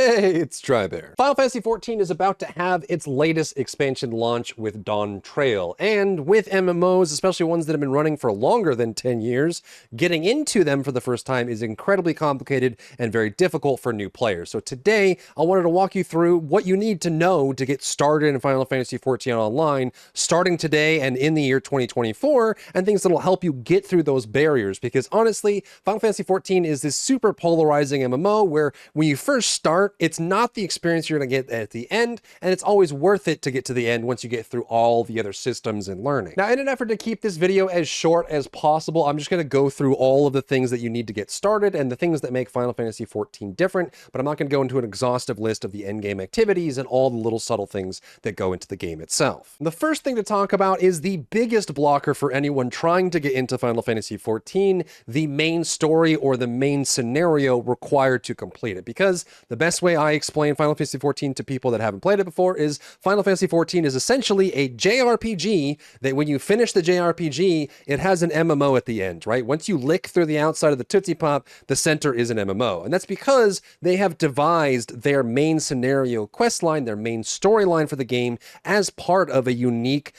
Hey, it's Drybear. Final Fantasy XIV is about to have its latest expansion launch with Dawn Trail, and with MMOs, especially ones that have been running for longer than 10 years, getting into them for the first time is incredibly complicated and very difficult for new players. So today, I wanted to walk you through what you need to know to get started in Final Fantasy XIV Online, starting today and in the year 2024, and things that'll help you get through those barriers, because honestly, Final Fantasy XIV is this super polarizing MMO where when you first start, it's not the experience you're going to get at the end, and it's always worth it to get to the end once you get through all the other systems and learning. Now, in an effort to keep this video as short as possible, I'm just going to go through all of the things that you need to get started and the things that make Final Fantasy XIV different, but I'm not going to go into an exhaustive list of the endgame activities and all the little subtle things that go into the game itself. The first thing to talk about is the biggest blocker for anyone trying to get into Final Fantasy XIV, the main story or the main scenario required to complete it, because the best way I explain Final Fantasy XIV to people that haven't played it before is Final Fantasy XIV is essentially a JRPG that when you finish the JRPG, it has an MMO at the end, right? Once you lick through the outside of the Tootsie Pop, the center is an MMO. And that's because they have devised their main scenario questline, their main storyline for the game as part of a unique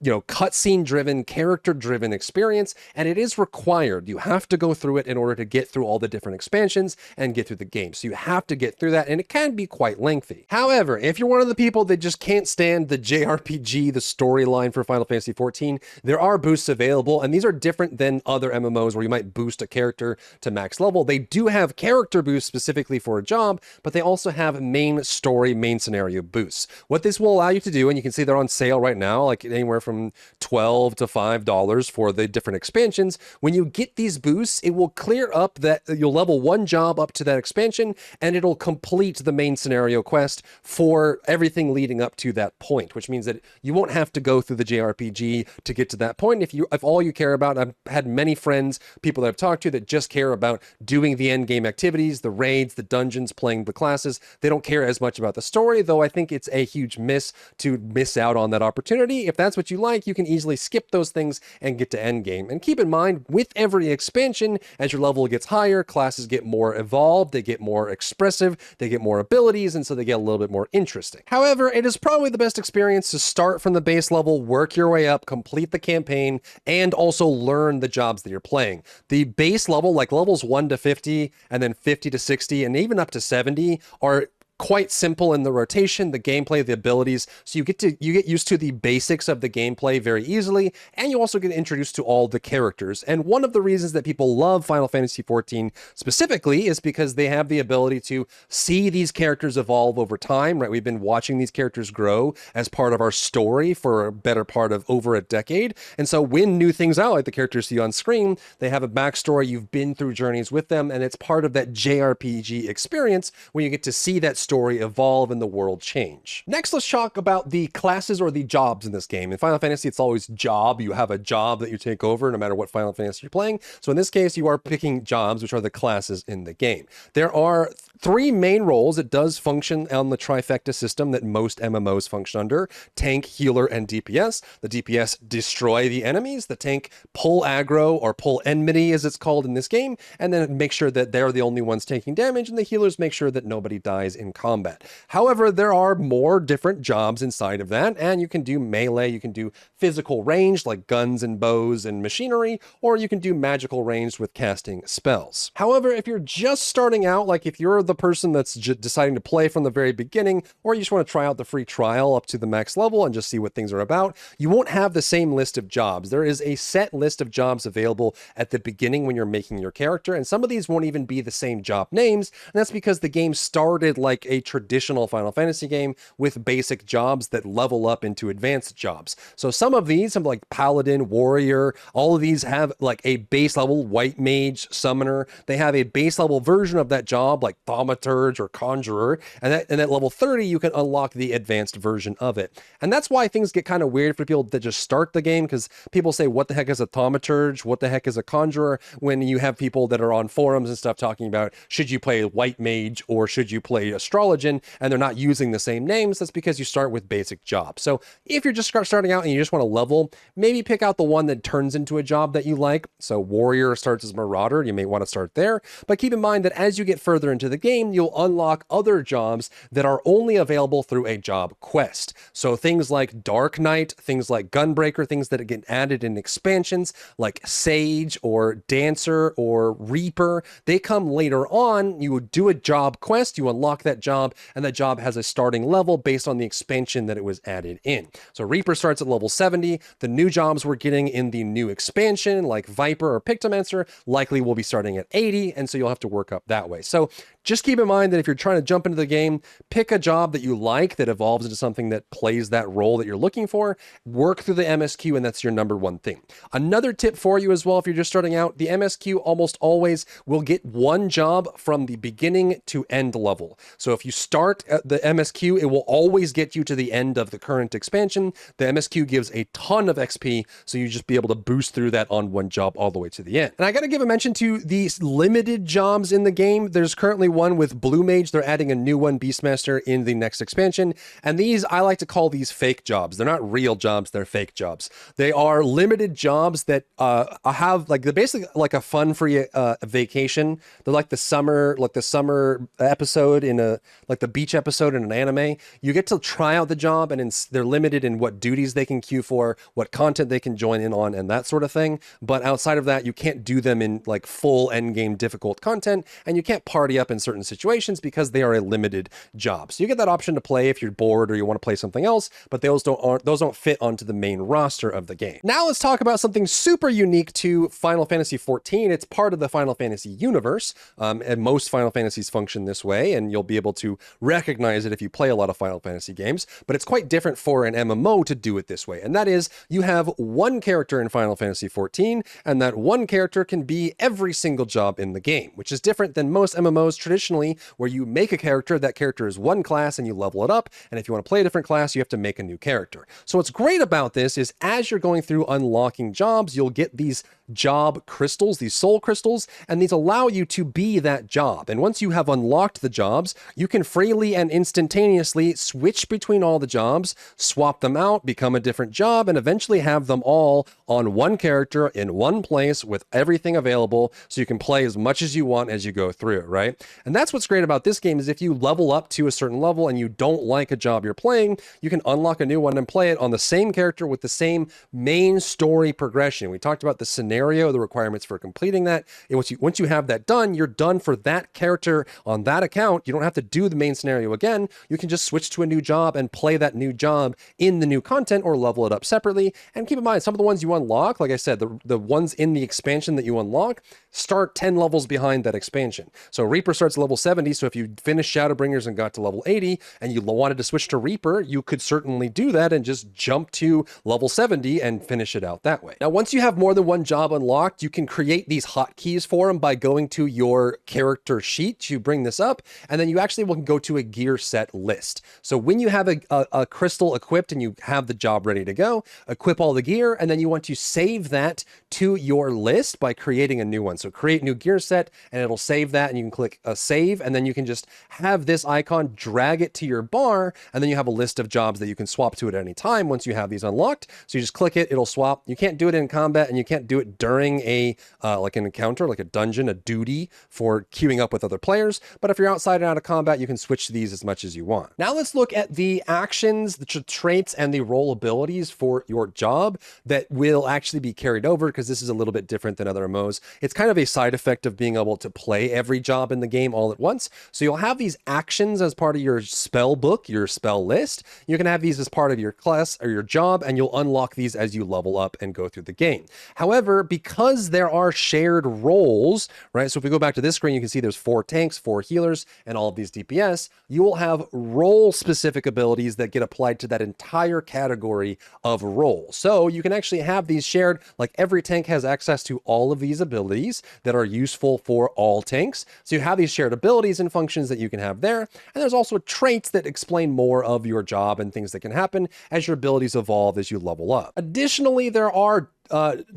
cutscene driven, character driven experience, and it is required. You have to go through it in order to get through all the different expansions and get through the game. So you have to get through that, and it can be quite lengthy. However, if you're one of the people that just can't stand the JRPG, the storyline for Final Fantasy XIV, there are boosts available, and these are different than other MMOs where you might boost a character to max level. They do have character boosts specifically for a job, but they also have main story, main scenario boosts. What this will allow you to do, and you can see they're on sale right now, like anywhere from $12 to $5 for the different expansions. When you get these boosts, it will clear up that you'll level one job up to that expansion, and it'll complete the main scenario quest for everything leading up to that point, which means that you won't have to go through the JRPG to get to that point. If all you care about, I've had many friends, people that I've talked to that just care about doing the end game activities, the raids, the dungeons, playing the classes. They don't care as much about the story, though I think it's a huge miss to miss out on that opportunity. If that's what you like, you can easily skip those things and get to endgame. And keep in mind, with every expansion, as your level gets higher, classes get more evolved, they get more expressive, they get more abilities, and so they get a little bit more interesting. However, it is probably the best experience to start from the base level, work your way up, complete the campaign, and also learn the jobs that you're playing. The base level, like levels 1 to 50, and then 50 to 60, and even up to 70, are quite simple in the rotation, the gameplay, the abilities, so you get used to the basics of the gameplay very easily, and you also get introduced to all the characters. And one of the reasons that people love Final Fantasy XIV specifically is because they have the ability to see these characters evolve over time, right? We've been watching these characters grow as part of our story for a better part of over a decade, and so when new things out, like the characters see on screen, they have a backstory, you've been through journeys with them, and it's part of that JRPG experience when you get to see that story evolve and the world change. Next, let's talk about the classes or the jobs in this game. In Final Fantasy, it's always job. You have a job that you take over no matter what Final Fantasy you're playing. So in this case, you are picking jobs, which are the classes in the game. There are three main roles. It does function on the trifecta system that most MMOs function under: tank, healer, and DPS. The DPS destroy the enemies. The tank pull aggro, or pull enmity as it's called in this game, and then make sure that they're the only ones taking damage, and the healers make sure that nobody dies in combat. However, there are more different jobs inside of that, and you can do melee, you can do physical range like guns and bows and machinery, or you can do magical range with casting spells. However, if you're just starting out, like if you're the person that's deciding to play from the very beginning, or you just want to try out the free trial up to the max level and just see what things are about, you won't have the same list of jobs. There is a set list of jobs available at the beginning when you're making your character, and some of these won't even be the same job names, and that's because the game started like a traditional Final Fantasy game with basic jobs that level up into advanced jobs. So some of these, like Paladin, Warrior, all of these have like a base level White Mage, Summoner. They have a base level version of that job like Thaumaturge or Conjurer, and at level 30 you can unlock the advanced version of it. And that's why things get kind of weird for people that just start the game, because people say, what the heck is a Thaumaturge? What the heck is a Conjurer? When you have people that are on forums and stuff talking about, should you play White Mage or should you play Astrologian, and they're not using the same names. That's because you start with basic jobs. So if you're just starting out and you just want to level, maybe pick out the one that turns into a job that you like. So Warrior starts as Marauder, you may want to start there, but keep in mind that as you get further into the game, you'll unlock other jobs that are only available through a job quest. So things like Dark Knight, things like Gunbreaker, things that get added in expansions like Sage or Dancer or Reaper, they come later on. You would do a job quest, you unlock that job, and that job has a starting level based on the expansion that it was added in. So Reaper starts at level 70. The new jobs we're getting in the new expansion, like Viper or Pictomancer, likely will be starting at 80, and so you'll have to work up that way. So just keep in mind that if you're trying to jump into the game, pick a job that you like that evolves into something that plays that role that you're looking for, work through the MSQ, and that's your number one thing. Another tip for you as well, if you're just starting out, the MSQ almost always will get one job from the beginning to end level. So if you start at the MSQ, it will always get you to the end of the current expansion. The MSQ gives a ton of XP, so you just be able to boost through that on one job all the way to the end. And I got to give a mention to these limited jobs in the game. There's currently one with Blue Mage. They're adding a new one, Beastmaster, in the next expansion. And these, I like to call these fake jobs. They're not real jobs, they're fake jobs. They are limited jobs that have, like, they're basically like a fun-free vacation. They're like the summer episode in like the beach episode in an anime. You get to try out the job, and they're limited in what duties they can queue for, what content they can join in on, and that sort of thing. But outside of that, you can't do them in like full endgame difficult content, and you can't party up in certain situations because they are a limited job. So you get that option to play if you're bored or you want to play something else, but those don't fit onto the main roster of the game. Now let's talk about something super unique to Final Fantasy XIV. It's part of the Final Fantasy universe, and most Final Fantasies function this way, and you'll be able to recognize it if you play a lot of Final Fantasy games, but it's quite different for an MMO to do it this way. And that is, you have one character in Final Fantasy XIV, and that one character can be every single job in the game, which is different than most MMOs traditionally, where you make a character, that character is one class, and you level it up, and if you want to play a different class, you have to make a new character. So what's great about this is, as you're going through unlocking jobs, you'll get these job crystals, these soul crystals, and these allow you to be that job. And once you have unlocked the jobs, you can freely and instantaneously switch between all the jobs, swap them out, become a different job, and eventually have them all on one character in one place with everything available, so you can play as much as you want as you go through, right? And that's what's great about this game, is if you level up to a certain level and you don't like a job you're playing, you can unlock a new one and play it on the same character with the same main story progression. We talked about the scenario, the requirements for completing that. And once you have that done, you're done for that character on that account. You don't have to do the main scenario again. You can just switch to a new job and play that new job in the new content, or level it up separately. And keep in mind, some of the ones you unlock, like I said, the ones in the expansion that you unlock start 10 levels behind that expansion. So Reaper starts level 70, so if you finished Shadowbringers and got to level 80 and you wanted to switch to Reaper, you could certainly do that and just jump to level 70 and finish it out that way. Now, once you have more than one job unlocked, you can create these hotkeys for them by going to your character sheet. You bring this up, and then you actually will go to a gear set list. So when you have a crystal equipped and you have the job ready to go, equip all the gear, and then you want to save that to your list by creating a new one. So create new gear set, and it'll save that, and you can click a save, and then you can just have this icon, drag it to your bar, and then you have a list of jobs that you can swap to at any time once you have these unlocked. So you just click it, it'll swap. You can't do it in combat, and you can't do it during a like an encounter, like a dungeon, a duty for queuing up with other players. But if you're outside and out of combat, you can switch to these as much as you want. Now let's look at the actions, the traits, and the role abilities for your job that will actually be carried over, because this is a little bit different than other MMOs. It's kind of a side effect of being able to play every job in the game all at once. So you'll have these actions as part of your spell book, your spell list. You can have these as part of your class or your job, and you'll unlock these as you level up and go through the game. However, because there are shared roles, right? So if we go back to this screen, you can see there's 4 tanks, 4 healers, and all of these DPS. You will have role-specific abilities that get applied to that entire category of role. So you can actually have these shared, like every tank has access to all of these abilities that are useful for all tanks. So you have these shared abilities and functions that you can have there. And there's also traits that explain more of your job and things that can happen as your abilities evolve as you level up. Additionally, there are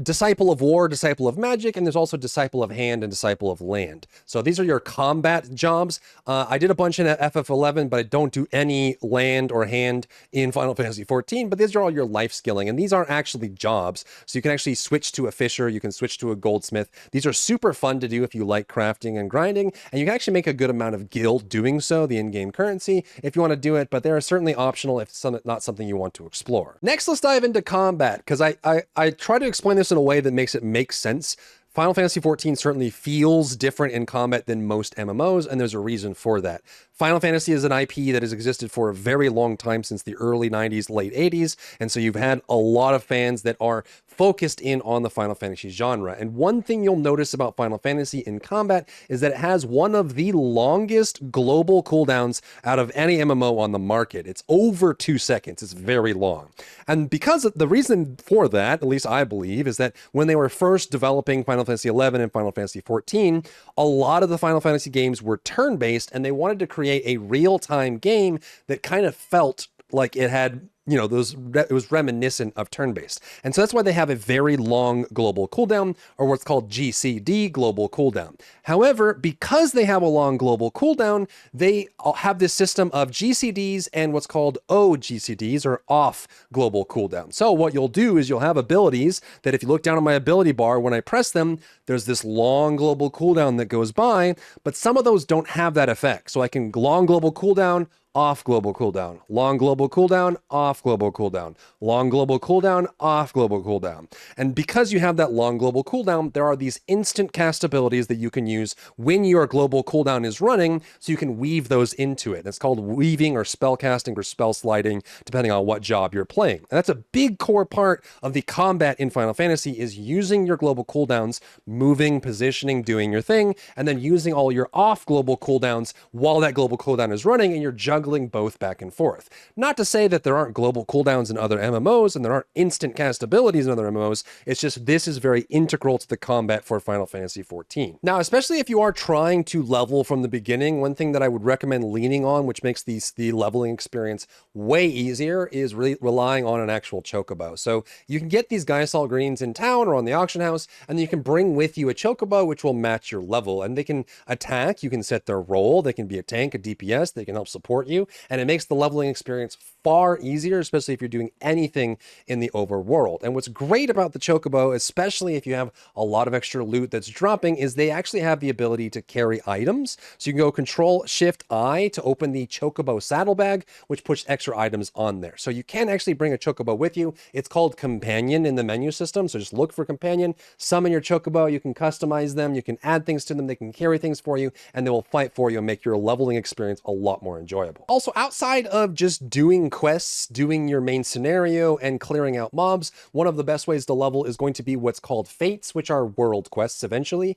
Disciple of War, Disciple of Magic, and there's also Disciple of Hand and Disciple of Land. So these are your combat jobs. I did a bunch in FF11, but I don't do any land or hand in Final Fantasy XIV, but these are all your life skilling, and these aren't actually jobs. So you can actually switch to a fisher, you can switch to a goldsmith. These are super fun to do if you like crafting and grinding, and you can actually make a good amount of guild doing so, the in-game currency, if you want to do it, but they are certainly optional if it's not something you want to explore. Next, let's dive into combat, because I try to explain this in a way that makes it make sense. Final Fantasy XIV certainly feels different in combat than most MMOs, and there's a reason for that. Final Fantasy is an IP that has existed for a very long time, since the early 90s, late 80s, and so you've had a lot of fans that are focused in on the Final Fantasy genre. And one thing you'll notice about Final Fantasy in combat is that it has one of the longest global cooldowns out of any MMO on the market. It's over 2 seconds. It's very long. And because of the reason for that, at least I believe, is that when they were first developing Final Fantasy XI and Final Fantasy XIV, a lot of the Final Fantasy games were turn-based, and they wanted to create a real-time game that kind of felt like it had, you know, it was reminiscent of turn-based. And so that's why they have a very long global cooldown, or what's called GCD, global cooldown. However, because they have a long global cooldown, they have this system of GCDs and what's called OGCDs, or off global cooldown. So what you'll do is you'll have abilities that if you look down on my ability bar, when I press them, there's this long global cooldown that goes by, but some of those don't have that effect. So I can long global cooldown, off global cooldown, long global cooldown, off global cooldown, long global cooldown, off global cooldown. And because you have that long global cooldown, there are these instant cast abilities that you can use when your global cooldown is running, so you can weave those into it. It's called weaving or spell casting or spell sliding, depending on what job you're playing. And that's a big core part of the combat in Final Fantasy, is using your global cooldowns, moving, positioning, doing your thing, and then using all your off global cooldowns while that global cooldown is running, and you're juggling both back and forth. Not to say that there aren't global cooldowns in other MMOs and there aren't instant cast abilities in other MMOs, it's just this is very integral to the combat for Final Fantasy XIV. Now, especially if you are trying to level from the beginning, one thing that I would recommend leaning on, which makes the leveling experience way easier, is really relying on an actual chocobo. So you can get these Geisal greens in town or on the auction house, and you can bring with you a chocobo which will match your level, and they can attack, you can set their role, they can be a tank, a DPS, they can help support you, and it makes the leveling experience far easier, especially if you're doing anything in the overworld. And what's great about the chocobo, especially if you have a lot of extra loot that's dropping, is they actually have the ability to carry items. So you can go Control-Shift-I to open the chocobo saddlebag, which puts extra items on there. So you can actually bring a chocobo with you. It's called Companion in the menu system, so just look for Companion, summon your chocobo, you can customize them, you can add things to them, they can carry things for you, and they will fight for you and make your leveling experience a lot more enjoyable. Also, outside of just doing quests, doing your main scenario, and clearing out mobs, one of the best ways to level is going to be what's called fates, which are world quests essentially.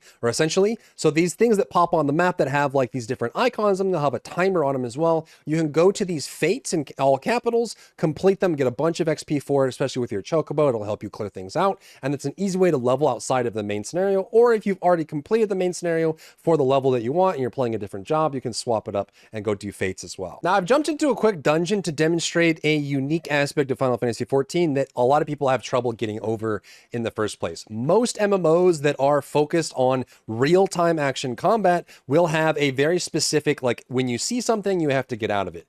So these things that pop on the map that have like these different icons, and they'll have a timer on them as well. You can go to these fates in all capitals, complete them, get a bunch of XP for it, especially with your chocobo. It'll help you clear things out, and it's an easy way to level outside of the main scenario. Or if you've already completed the main scenario for the level that you want and you're playing a different job, you can swap it up and go do fates as well. Now, I've jumped into a quick dungeon to demonstrate a unique aspect of Final Fantasy XIV that a lot of people have trouble getting over in the first place. Most MMOs that are focused on real-time action combat will have a very specific, like, when you see something, you have to get out of it.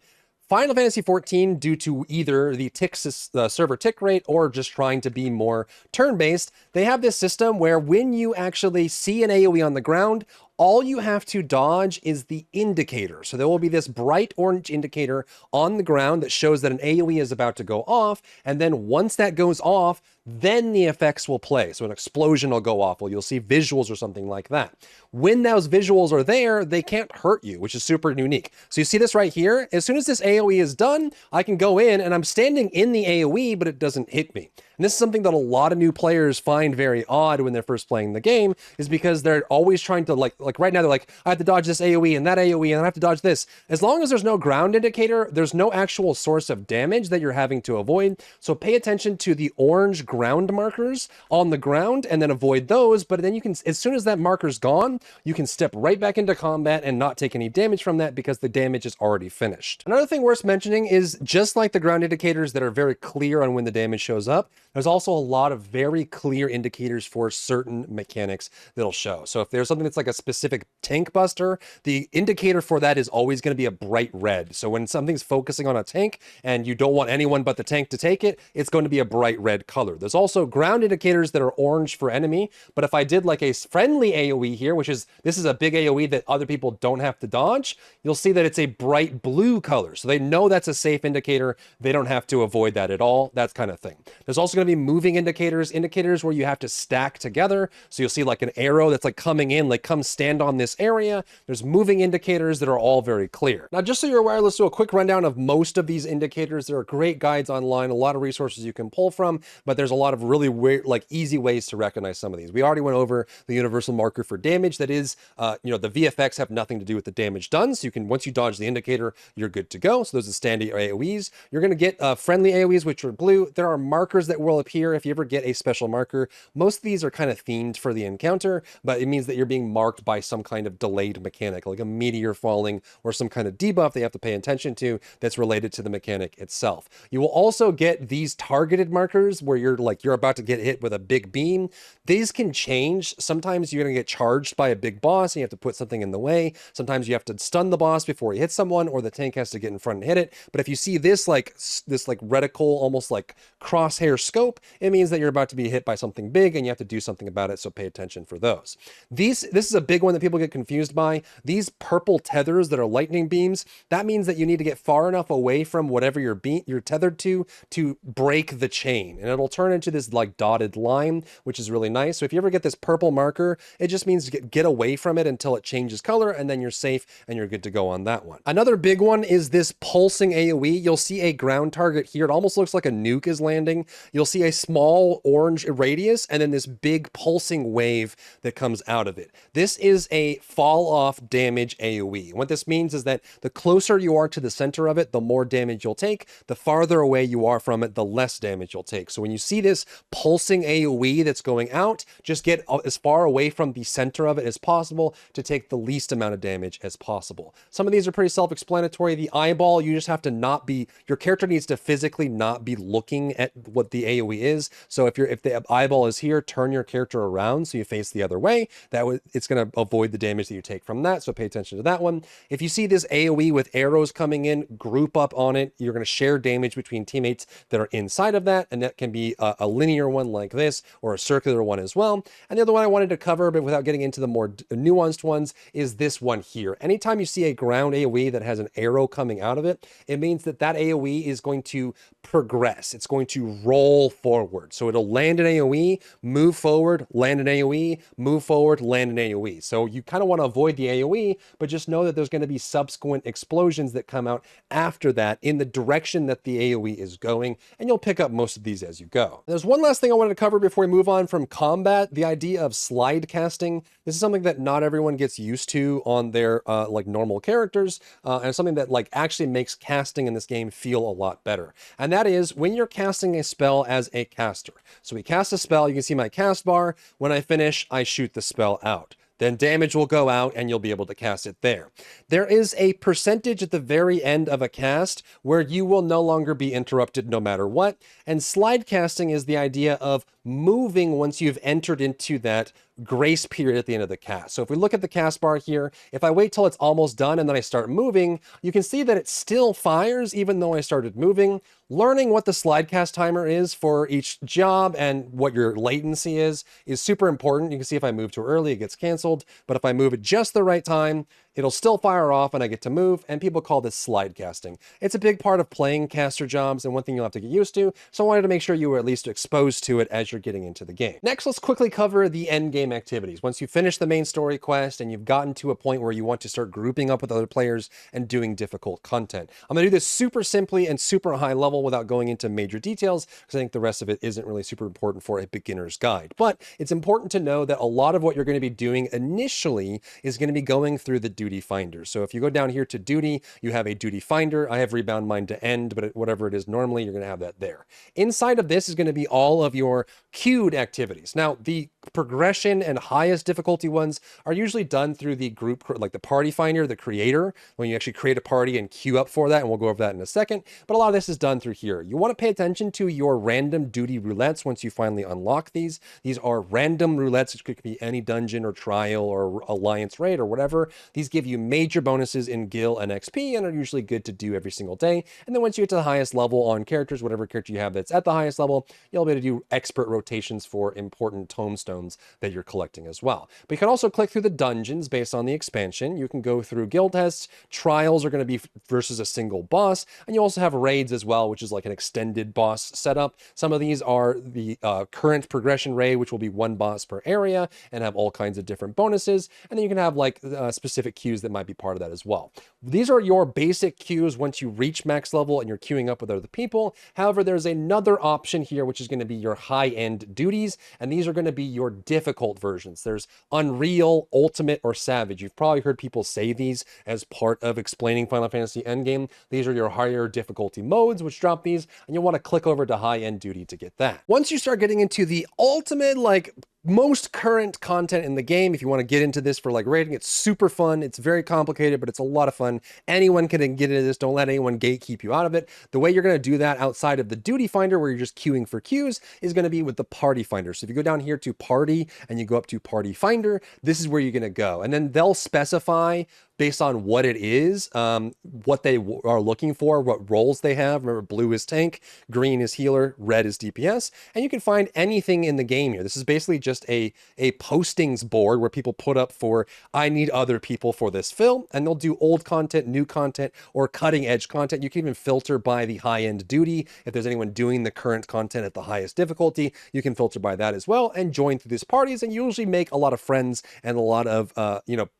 Final Fantasy XIV, due to either the server tick rate or just trying to be more turn-based, they have this system where when you actually see an AoE on the ground, all you have to dodge is the indicator. So there will be this bright orange indicator on the ground that shows that an AoE is about to go off. And then once that goes off, then the effects will play. So an explosion will go off, or you'll see visuals or something like that. When those visuals are there, they can't hurt you, which is super unique. So you see this right here? As soon as this AoE is done, I can go in and I'm standing in the AoE, but it doesn't hit me. And this is something that a lot of new players find very odd when they're first playing the game, is because they're always trying to like right now they're like, I have to dodge this AoE and that AoE and I have to dodge this. As long as there's no ground indicator, there's no actual source of damage that you're having to avoid. So pay attention to the orange ground markers on the ground and then avoid those. But then you can, as soon as that marker's gone, you can step right back into combat and not take any damage from that because the damage is already finished. Another thing worth mentioning is, just like the ground indicators that are very clear on when the damage shows up, There's also a lot of very clear indicators for certain mechanics that'll show. So if there's something that's like a specific tank buster, the indicator for that is always going to be a bright red. So when something's focusing on a tank and you don't want anyone but the tank to take it, it's going to be a bright red color. There's also ground indicators that are orange for enemy, but if I did like a friendly AoE here, this is a big AoE that other people don't have to dodge, you'll see that it's a bright blue color. So they know that's a safe indicator. They don't have to avoid that at all, that kind of thing. There's also going to be moving indicators where you have to stack together. So you'll see like an arrow that's like coming in, like come stand on this area. There's moving indicators that are all very clear. Now, just so you're aware, let's do a quick rundown of most of these indicators. There are great guides online, a lot of resources you can pull from, but there's a lot of really weird, like easy ways to recognize some of these. We already went over the universal marker for damage. That is, the VFX have nothing to do with the damage done. So you can, once you dodge the indicator, you're good to go. So those are standard AoEs. You're going to get friendly AoEs, which are blue. There are markers that will appear if you ever get a special marker. Most of these are kind of themed for the encounter, but it means that you're being marked by some kind of delayed mechanic, like a meteor falling or some kind of debuff that you have to pay attention to that's related to the mechanic itself. You will also get these targeted markers where you're about to get hit with a big beam. These can change. Sometimes you're going to get charged by a big boss and you have to put something in the way. Sometimes you have to stun the boss before he hits someone, or the tank has to get in front and hit it. But if you see this reticle, almost like crosshair scope, it means that you're about to be hit by something big and you have to do something about it. So pay attention for those. This is a big one that people get confused by. These purple tethers that are lightning beams, that means that you need to get far enough away from whatever you're tethered to break the chain, and it'll turn into this like dotted line, which is really nice. So if you ever get this purple marker, it just means to get away from it until it changes color, and then you're safe and you're good to go on that one. Another big one is this pulsing AoE. You'll see a ground target here. It almost looks like a nuke is landing. You'll see a small orange radius and then this big pulsing wave that comes out of it. This is a fall off damage AoE. What this means is that the closer you are to the center of it, the more damage you'll take. The farther away you are from it, the less damage you'll take. So when you see this pulsing AoE that's going out, just get as far away from the center of it as possible to take the least amount of damage as possible. Some of these are pretty self-explanatory. The eyeball, you just have to not be, your character needs to physically not be looking at what the AoE is. So if the eyeball is here, turn your character around so you face the other way. It's going to avoid the damage that you take from that. So pay attention to that one. If you see this AoE with arrows coming in, group up on it. You're going to share damage between teammates that are inside of that. And that can be a linear one like this, or a circular one as well. And the other one I wanted to cover, but without getting into the more nuanced ones, is this one here. Anytime you see a ground AoE that has an arrow coming out of it, it means that AoE is going to progress. It's going to roll forward. So it'll land an AoE, move forward, land an AoE, move forward, land an AoE. So you kind of want to avoid the AoE, but just know that there's going to be subsequent explosions that come out after that in the direction that the AoE is going, and you'll pick up most of these as you go. There's one last thing I wanted to cover before we move on from combat, the idea of slide casting. This is something that not everyone gets used to on their like normal characters, and something that like actually makes casting in this game feel a lot better. And that is when you're casting a spell as a caster. So we cast a spell, you can see my cast bar. When I finish, I shoot the spell out. Then damage will go out and you'll be able to cast it there. There is a percentage at the very end of a cast where you will no longer be interrupted no matter what. And slide casting is the idea of moving once you've entered into that grace period at the end of the cast. So if we look at the cast bar here, if I wait till it's almost done and then I start moving, you can see that it still fires even though I started moving. Learning what the slide cast timer is for each job and what your latency is super important. You can see if I move too early, it gets canceled. But if I move at just the right time, it'll still fire off and I get to move, and people call this slide casting. It's a big part of playing caster jobs and one thing you'll have to get used to, so I wanted to make sure you were at least exposed to it as you're getting into the game. Next, let's quickly cover the end game activities. Once you finish the main story quest and you've gotten to a point where you want to start grouping up with other players and doing difficult content. I'm going to do this super simply and super high level without going into major details, because I think the rest of it isn't really super important for a beginner's guide. But it's important to know that a lot of what you're going to be doing initially is going to be going through the duty finder. So if you go down here to duty, you have a duty finder. I have rebound mine to end, but whatever it is normally, you're going to have that there. Inside of this is going to be all of your queued activities. Now, the progression and highest difficulty ones are usually done through the group, like the party finder, the creator, when you actually create a party and queue up for that, and we'll go over that in a second. But a lot of this is done through here. You want to pay attention to your random duty roulettes once you finally unlock these. These are random roulettes, which could be any dungeon or trial or alliance raid or whatever. These give you major bonuses in gil and XP and are usually good to do every single day. And then once you get to the highest level on characters, whatever character you have that's at the highest level, you'll be able to do expert rotations for important tomestones that you're collecting as well. But you can also click through the dungeons based on the expansion. You can go through guild tests. Trials are going to be versus a single boss. And you also have raids as well, which is like an extended boss setup. Some of these are the current progression raid, which will be one boss per area and have all kinds of different bonuses. And then you can have like specific queues that might be part of that as well. These are your basic queues once you reach max level and you're queuing up with other people. However, there's another option here, which is going to be your high-end duties. And these are going to be your difficult versions. There's Unreal, Ultimate, or Savage. You've probably heard people say these as part of explaining Final Fantasy Endgame. These are your higher difficulty modes, which drop these, and you'll want to click over to high-end duty to get that. Once you start getting into the ultimate, like, most current content in the game, if you want to get into this for like rating, it's super fun. It's very complicated, but it's a lot of fun. Anyone can get into this. Don't let anyone gatekeep you out of it. The way you're going to do that outside of the duty finder, where you're just queuing for queues, is going to be with the party finder. So if you go down here to party and you go up to party finder, this is where you're going to go. And then they'll specify based on what it is, what they are looking for, what roles they have. Remember, blue is tank, green is healer, red is DPS, and you can find anything in the game here. This is basically just a postings board where people put up for, I need other people for this fill, and they'll do old content, new content, or cutting edge content. You can even filter by the high-end duty. If there's anyone doing the current content at the highest difficulty, you can filter by that as well and join through these parties, and you usually make a lot of friends and a lot of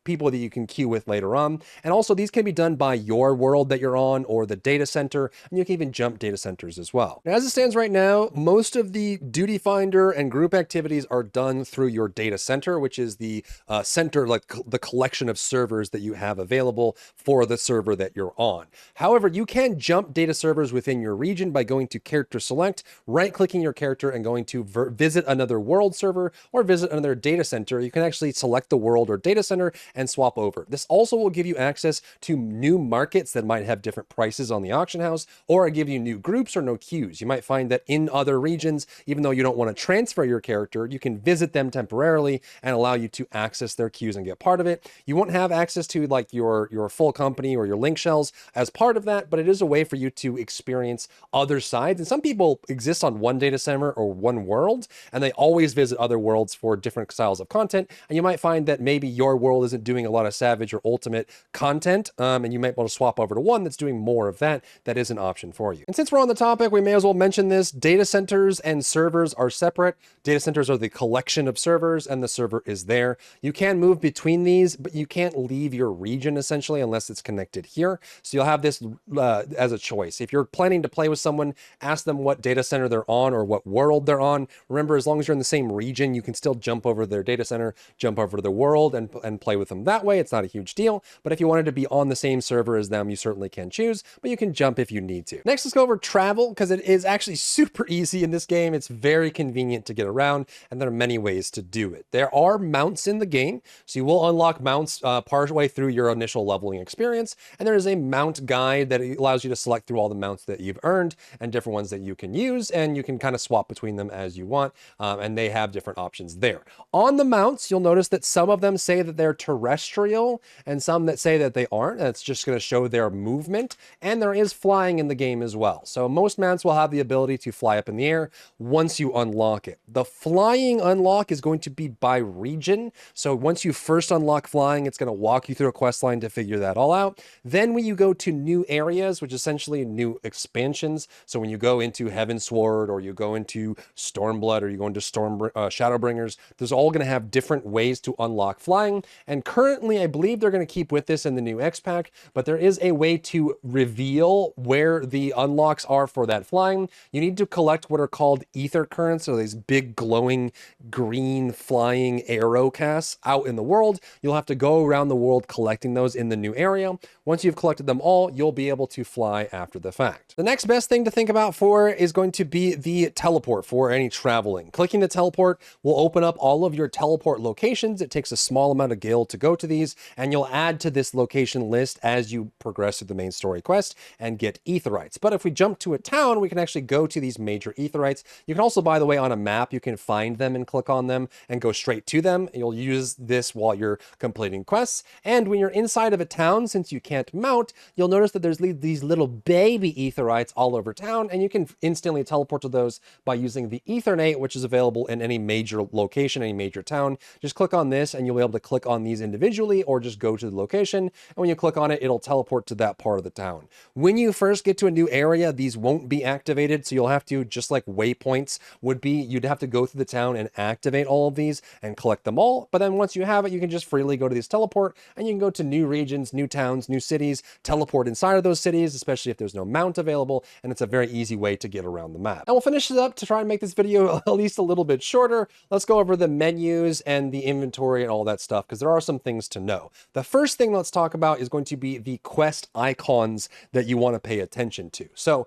people that you can queue with later on. And also these can be done by your world that you're on or the data center, and you can even jump data centers as well. Now, as it stands right now, most of the duty finder and group activities are done through your data center, which is the center, like the collection of servers that you have available for the server that you're on. However, you can jump data servers within your region by going to character select, right-clicking your character and going to visit another world server or visit another data center. You can actually select the world or data center and swap over. This also will give you access to new markets that might have different prices on the auction house, or give you new groups or no queues. You might find that in other regions, even though you don't want to transfer your character, you can visit them temporarily and allow you to access their queues and get part of it. You won't have access to like your full company or your link shells as part of that, but it is a way for you to experience other sides. And some people exist on one data center or one world, and they always visit other worlds for different styles of content. And you might find that maybe your world isn't doing a lot of Savage or Ultimate content, and you might want to swap over to one that's doing more of that. That is an option for you. And since we're on the topic, we may as well mention this. Data centers and servers are separate. Data centers are the collection of servers, and the server is there. You can move between these, but you can't leave your region essentially unless it's connected here. So you'll have this as a choice. If you're planning to play with someone, ask them what data center they're on or what world they're on. Remember, as long as you're in the same region, you can still jump over to their data center, jump over to their world, and play with them that way. It's not a huge deal. But if you wanted to be on the same server as them, you certainly can choose, but you can jump if you need to. Next, let's go over travel, because it is actually super easy in this game. It's very convenient to get around, and there are many ways to do it. There are mounts in the game, so you will unlock mounts partway through your initial leveling experience, and there is a mount guide that allows you to select through all the mounts that you've earned and different ones that you can use, and you can kind of swap between them as you want, and they have different options there. On the mounts, you'll notice that some of them say that they're terrestrial, and some that say that they aren't. That's just going to show their movement, and there is flying in the game as well. So most mounts will have the ability to fly up in the air once you unlock it. The flying unlock is going to be by region. So once you first unlock flying, it's going to walk you through a quest line to figure that all out. Then when you go to new areas, which is essentially new expansions, so when you go into Heavensward or you go into Stormblood or you go into Shadowbringers, there's all going to have different ways to unlock flying. And currently, I believe they're going to keep with this in the new X pack, but there is a way to reveal where the unlocks are for that flying. You need to collect what are called ether currents, or these big glowing green flying arrow casts out in the world. You'll have to go around the world collecting those in the new area. Once you've collected them all, you'll be able to fly after the fact. The next best thing to think about for is going to be the teleport for any traveling. Clicking the teleport will open up all of your teleport locations. It takes a small amount of gil to go to these, and you'll add to this location list as you progress through the main story quest and get aetherites. But if we jump to a town, we can actually go to these major aetherites. You can also, by the way, on a map, you can find them and click on them and go straight to them. You'll use this while you're completing quests. And when you're inside of a town, since you can't mount, you'll notice that there's these little baby aetherites all over town, and you can instantly teleport to those by using the Ethernate, which is available in any major location, any major town. Just click on this and you'll be able to click on these individually, or just go to the location. And when you click on it, it'll teleport to that part of the town. When you first get to a new area, these won't be activated. So you'll have to, just like waypoints would be, you'd have to go through the town and activate all of these and collect them all. But then once you have it, you can just freely go to these teleport, and you can go to new regions, new towns, new cities, teleport inside of those cities, especially if there's no mount available. And it's a very easy way to get around the map. And we'll finish it up to try and make this video at least a little bit shorter. Let's go over the menus and the inventory and all that stuff, because there are some things to know. The first thing let's talk about is going to be the quest icons that you want to pay attention to. So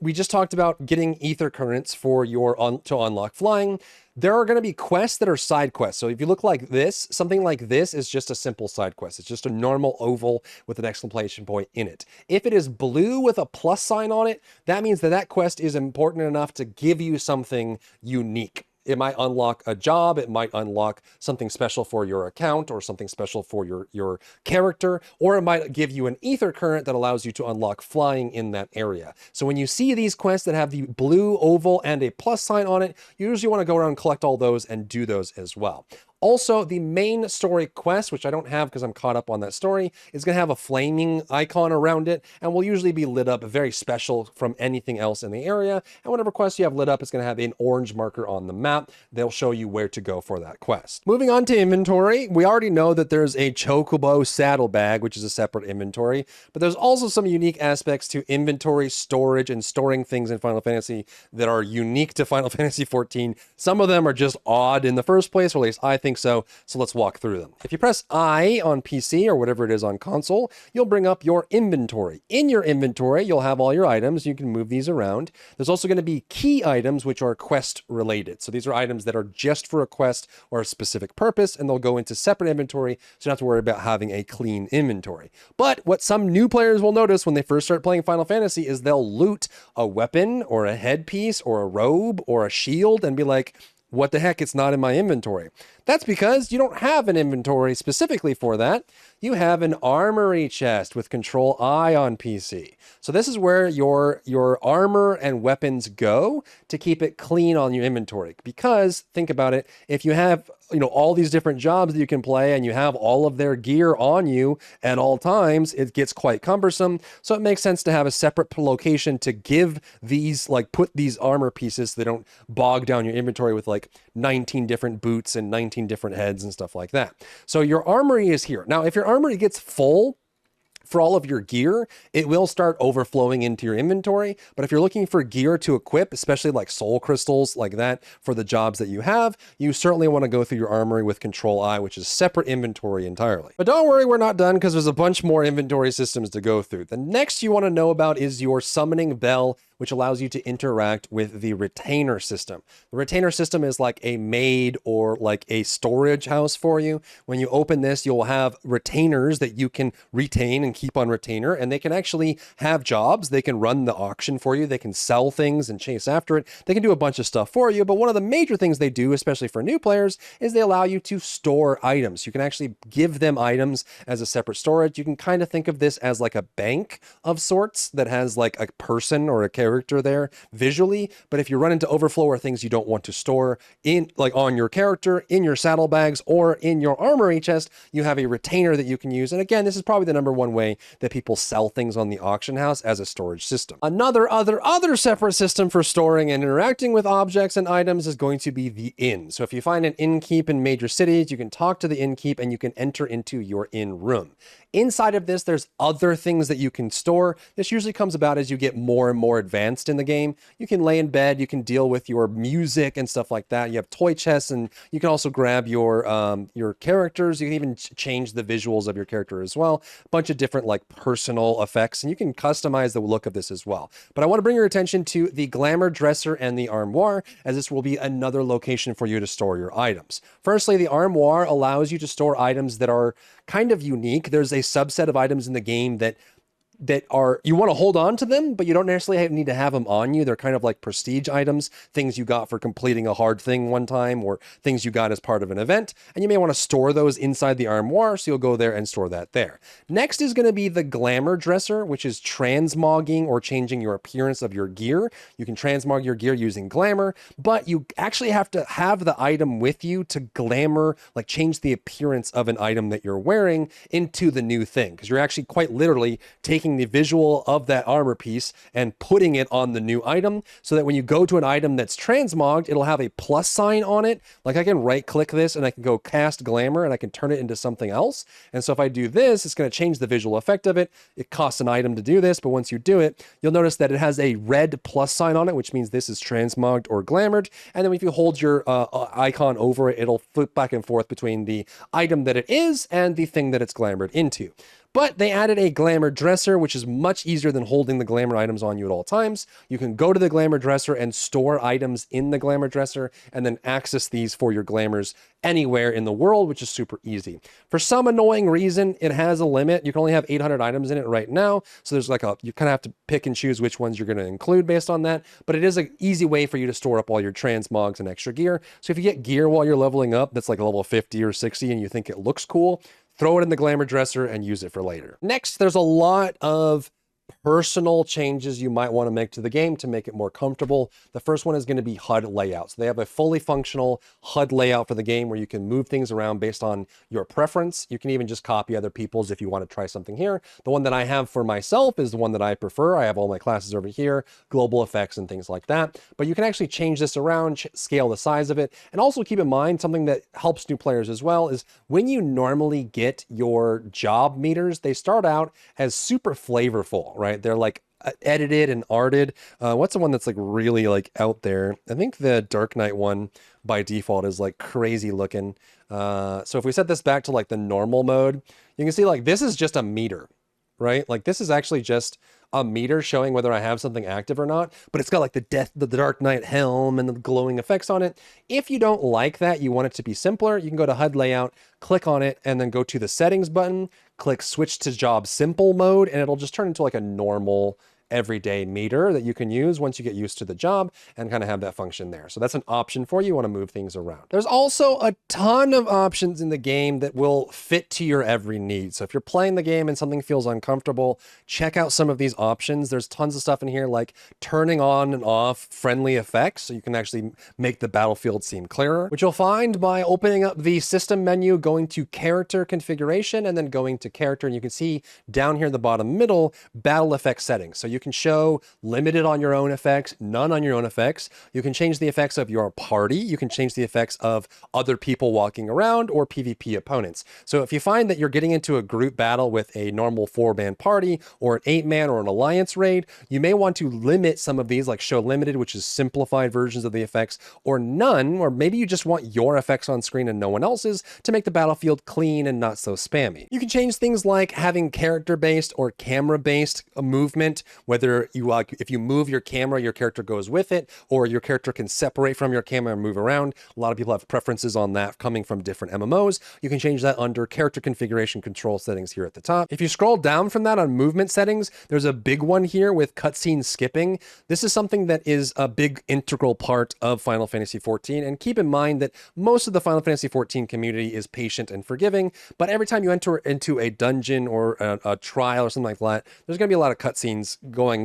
we just talked about getting ether currents for your to unlock flying. There are going to be quests that are side quests. So if you look like this, something like this is just a simple side quest. It's just a normal oval with an exclamation point in it. If it is blue with a plus sign on it, that means that that quest is important enough to give you something unique. It might unlock a job, it might unlock something special for your account, or something special for your character, or it might give you an ether current that allows you to unlock flying in that area. So when you see these quests that have the blue oval and a plus sign on it, you usually want to go around and collect all those and do those as well. Also, the main story quest, which I don't have because I'm caught up on that story, is going to have a flaming icon around it, and will usually be lit up very special from anything else in the area. And whatever quest you have lit up, it's going to have an orange marker on the map. They'll show you where to go for that quest. Moving on to inventory, we already know that there's a Chocobo saddlebag, which is a separate inventory, but there's also some unique aspects to inventory storage and storing things in Final Fantasy that are unique to Final Fantasy XIV. Some of them are just odd in the first place, or at least I think so let's walk through them. If you press I on PC, or whatever it is on console, you'll bring up your inventory. In your inventory, you'll have all your items. You can move these around. There's also going to be key items, which are quest related. So these are items that are just for a quest or a specific purpose, and they'll go into separate inventory, so you don't have to worry about having a clean inventory. But what some new players will notice when they first start playing Final Fantasy is they'll loot a weapon or a headpiece or a robe or a shield and be like, what the heck, it's not in my inventory. That's because you don't have an inventory specifically for that. You have an armory chest with Control I on PC. So this is where your armor and weapons go to keep it clean on your inventory. Because think about it, if you have all these different jobs that you can play and you have all of their gear on you at all times, it gets quite cumbersome. So it makes sense to have a separate location to give these, put these armor pieces so they don't bog down your inventory with 19 different boots and 19 different heads and stuff like that. So your armory is here. Now, if your armory gets full for all of your gear, it will start overflowing into your inventory. But if you're looking for gear to equip, especially like soul crystals like that for the jobs that you have, you certainly want to go through your armory with Control I, which is separate inventory entirely. But don't worry, we're not done, because there's a bunch more inventory systems to go through. The next you want to know about is your summoning bell, which allows you to interact with the retainer system. The retainer system is like a maid or like a storage house for you. When you open this, you'll have retainers that you can retain and keep on retainer, and they can actually have jobs. They can run the auction for you. They can sell things and chase after it. They can do a bunch of stuff for you, but one of the major things they do, especially for new players, is they allow you to store items. You can actually give them items as a separate storage. You can kind of think of this as like a bank of sorts that has like a person or a character character there visually, but if you run into overflow or things you don't want to store in, like on your character, in your saddlebags, or in your armory chest, you have a retainer that you can use. And again, this is probably the number one way that people sell things on the auction house as a storage system. Another other separate system for storing and interacting with objects and items is going to be the inn. So if you find an innkeep in major cities, you can talk to the innkeep and you can enter into your inn room. Inside of this, there's other things that you can store. This usually comes about as you get more and more advanced in the game. You can lay in bed, you can deal with your music and stuff like that. You have toy chests, and you can also grab your characters. You can even change the visuals of your character as well. A bunch of different like personal effects, and you can customize the look of this as well. But I want to bring your attention to the glamour dresser and the armoire, as this will be another location for you to store your items. Firstly, the armoire allows you to store items that are kind of unique. There's a subset of items in the game that are, you want to hold on to them, but you don't necessarily need to have them on you. They're kind of like prestige items, things you got for completing a hard thing one time, or things you got as part of an event. And you may want to store those inside the armoire, so you'll go there and store that there. Next is going to be the glamour dresser, which is transmogging or changing your appearance of your gear. You can transmog your gear using glamour, but you actually have to have the item with you to glamour, like change the appearance of an item that you're wearing into the new thing. Because you're actually quite literally taking the visual of that armor piece and putting it on the new item, so that when you go to an item that's transmogged, it'll have a plus sign on it. Like I can right click this and I can go cast glamour and I can turn it into something else. And so if I do this, it's going to change the visual effect of it. It costs an item to do this, but once you do it, you'll notice that it has a red plus sign on it, which means this is transmogged or glamored. And then if you hold your icon over it, it'll flip back and forth between the item that it is and the thing that it's glamored into. But they added a glamour dresser, which is much easier than holding the glamour items on you at all times. You can go to the glamour dresser and store items in the glamour dresser, and then access these for your glamours anywhere in the world, which is super easy. For some annoying reason, it has a limit. You can only have 800 items in it right now. So there's like you kind of have to pick and choose which ones you're going to include based on that. But it is an easy way for you to store up all your transmogs and extra gear. So if you get gear while you're leveling up, that's like a level 50 or 60 and you think it looks cool, throw it in the glamour dresser and use it for later. Next, there's a lot of personal changes you might want to make to the game to make it more comfortable. The first one is going to be HUD layout. So they have a fully functional HUD layout for the game where you can move things around based on your preference. You can even just copy other people's if you want to try something here. The one that I have for myself is the one that I prefer. I have all my classes over here, global effects and things like that. But you can actually change this around, scale the size of it. And also keep in mind, something that helps new players as well is when you normally get your job meters, they start out as super flavorful, right? They're like edited and arted. What's the one that's like really like out there? I think the Dark Knight one by default is like crazy looking. So if we set this back to like the normal mode, you can see like this is just a meter, right? Like this is actually just a meter showing whether I have something active or not, but it's got like the Dark Knight helm and the glowing effects on it. If you don't like that, you want it to be simpler, you can go to HUD layout, click on it, and then go to the settings button, click switch to job simple mode, and it'll just turn into like a normal everyday meter that you can use once you get used to the job and kind of have that function there. So that's an option for you. You want to move things around. There's also a ton of options in the game that will fit to your every need. So if you're playing the game and something feels uncomfortable, check out some of these options. There's tons of stuff in here like turning on and off friendly effects, so you can actually make the battlefield seem clearer, which you'll find by opening up the system menu, going to character configuration, and then going to character. And you can see down here in the bottom middle, battle effect settings. So you can show limited on your own effects, none on your own effects. You can change the effects of your party. You can change the effects of other people walking around or PvP opponents. So if you find that you're getting into a group battle with a normal 4-man party or an 8-man or an alliance raid, you may want to limit some of these, like show limited, which is simplified versions of the effects, or none, or maybe you just want your effects on screen and no one else's to make the battlefield clean and not so spammy. You can change things like having character-based or camera-based movement, whether you if you move your camera, your character goes with it, or your character can separate from your camera and move around. A lot of people have preferences on that coming from different MMOs. You can change that under character configuration control settings here at the top. If you scroll down from that on movement settings, there's a big one here with cutscene skipping. This is something that is a big integral part of Final Fantasy XIV, and keep in mind that most of the Final Fantasy XIV community is patient and forgiving, but every time you enter into a dungeon or a trial or something like that, there's going to be a lot of cutscenes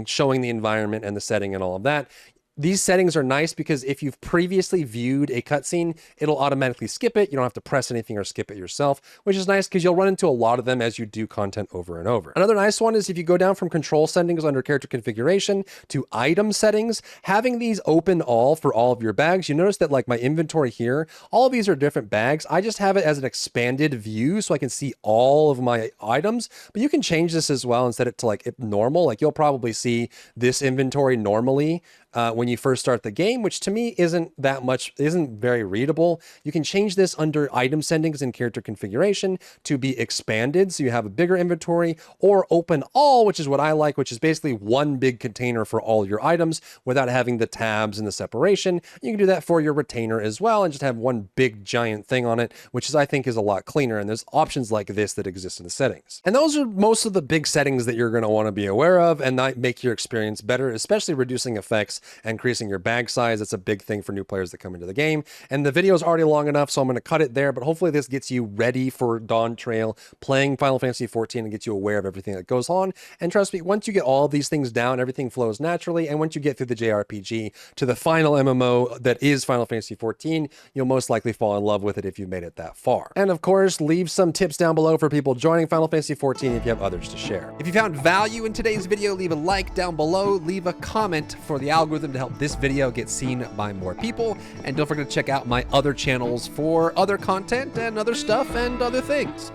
showing the environment and the setting and all of that. These settings are nice because if you've previously viewed a cutscene, it'll automatically skip it. You don't have to press anything or skip it yourself, which is nice because you'll run into a lot of them as you do content over and over. Another nice one is if you go down from control settings under character configuration to item settings, having these open all for all of your bags, you notice that like my inventory here, all of these are different bags. I just have it as an expanded view so I can see all of my items, but you can change this as well and set it to like normal. Like you'll probably see this inventory normally when you first start the game, which to me isn't very readable. You can change this under item settings and character configuration to be expanded, so you have a bigger inventory, or open all, which is what I like, which is basically one big container for all your items without having the tabs and the separation. You can do that for your retainer as well and just have one big giant thing on it, which is I think is a lot cleaner, and there's options like this that exist in the settings. And those are most of the big settings that you're going to want to be aware of and that make your experience better, especially reducing effects and increasing your bag size. That's a big thing for new players that come into the game. And the video is already long enough, so I'm going to cut it there, but hopefully this gets you ready for Dawn Trail, playing Final Fantasy XIV, and gets you aware of everything that goes on. And trust me, once you get all of these things down, everything flows naturally, and once you get through the JRPG to the final MMO that is Final Fantasy XIV, you'll most likely fall in love with it if you've made it that far. And of course, leave some tips down below for people joining Final Fantasy XIV if you have others to share. If you found value in today's video, leave a like down below, leave a comment for the algorithm to help this video get seen by more people, and don't forget to check out my other channels for other content and other stuff and other things.